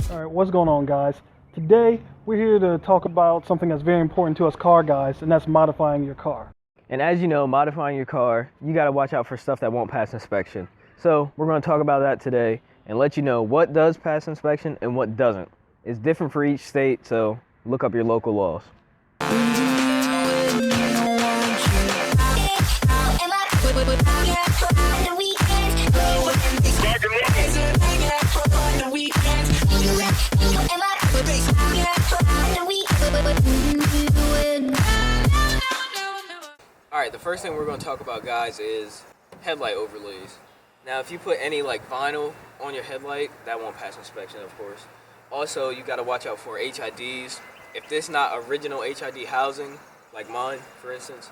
Alright, what's going on, guys? Today we're here to talk about something that's very important to us car guys, and that's modifying your car. And as you know, modifying your car, you got to watch out for stuff that won't pass inspection. So we're going to talk about that today and let you know what does pass inspection and what doesn't. It's different for each state, so look up your local laws. Alright, the first thing we're going to talk about, guys, is headlight overlays. Now, if you put any like vinyl on your headlight, that won't pass inspection, of course. Also, you got to watch out for HIDs. If this is not original HID housing, like mine, for instance,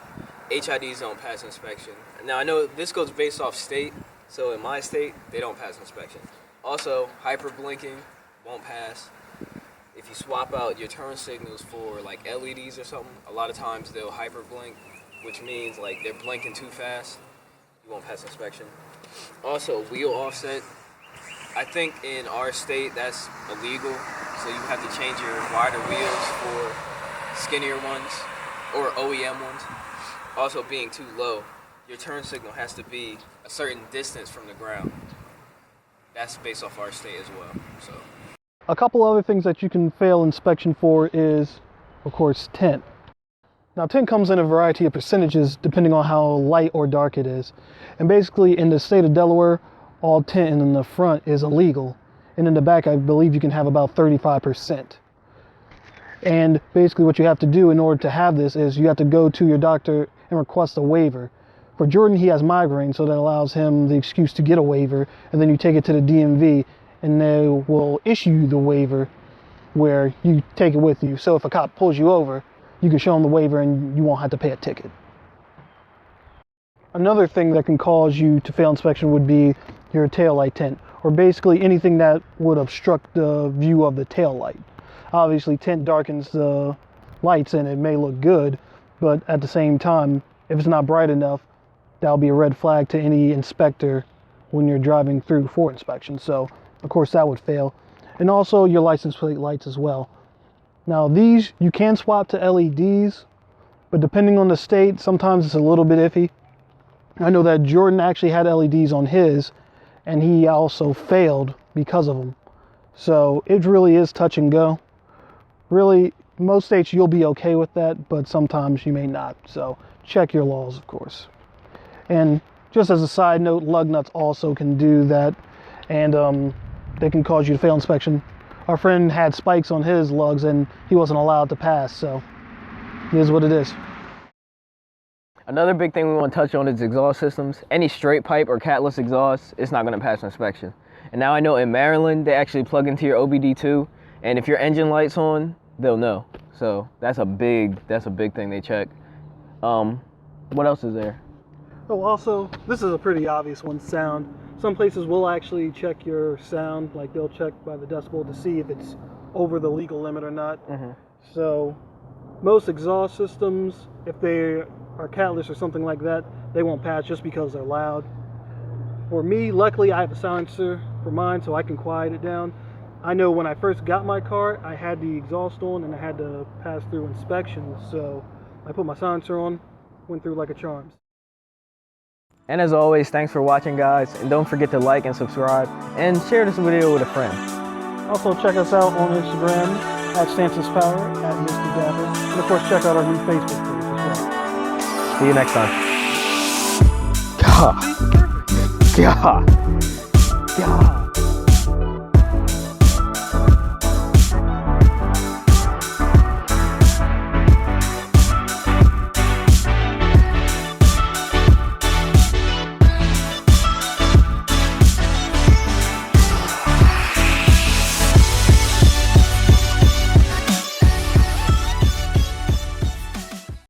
HIDs don't pass inspection. Now, I know this goes based off state, so in my state, they don't pass inspection. Also, hyper blinking won't pass. If you swap out your turn signals for like LEDs or something, a lot of times they'll hyper blink, which means like they're blinking too fast. You won't pass inspection. Also, wheel offset. I think in our state that's illegal, so you have to change your wider wheels for skinnier ones or OEM ones. Also, being too low, your turn signal has to be a certain distance from the ground. That's based off our state as well. So, a couple other things that you can fail inspection for is, of course, tint. Now, tint comes in a variety of percentages depending on how light or dark it is. And basically, in the state of Delaware, all tint in the front is illegal. And in the back, I believe you can have about 35%. And basically what you have to do in order to have this is you have to go to your doctor and request a waiver. For Jordan, he has migraine, so that allows him the excuse to get a waiver. And then you take it to the DMV, and they will issue you the waiver where you take it with you. So if a cop pulls you over, you can show them the waiver and you won't have to pay a ticket. Another thing that can cause you to fail inspection would be your taillight tint, or basically anything that would obstruct the view of the taillight. Obviously, tint darkens the lights and it may look good, but at the same time, if it's not bright enough, that'll be a red flag to any inspector when you're driving through for inspection. So, of course, that would fail. And also your license plate lights as well. Now, these you can swap to LEDs, but depending on the state, sometimes it's a little bit iffy. I know that Jordan actually had LEDs on his, and he also failed because of them. So it really is touch and go. Really, most states you'll be okay with that, but sometimes you may not. So check your laws, of course. And just as a side note, lug nuts also can do that, and they can cause you to fail inspection. Our friend had spikes on his lugs, and he wasn't allowed to pass, so it is what it is. Another big thing we want to touch on is exhaust systems. Any straight pipe or catless exhaust, it's not going to pass inspection. And now I know in Maryland, they actually plug into your OBD2, and if your engine light's on, they'll know. So that's a big thing they check. What else is there? Oh, also, this is a pretty obvious one, sound. Some places will actually check your sound, like they'll check by the decibel to see if it's over the legal limit or not. Mm-hmm. So most exhaust systems, if they are catless or something like that, they won't pass just because they're loud. For me, luckily I have a silencer for mine, so I can quiet it down. I know when I first got my car, I had the exhaust on and I had to pass through inspections, so I put my silencer on, went through like a charm. And as always, thanks for watching, guys, and don't forget to like and subscribe and share this video with a friend. Also check us out on Instagram at @StancesPower, @MrDapper, and of course check out our new Facebook page as well. See you next time. God.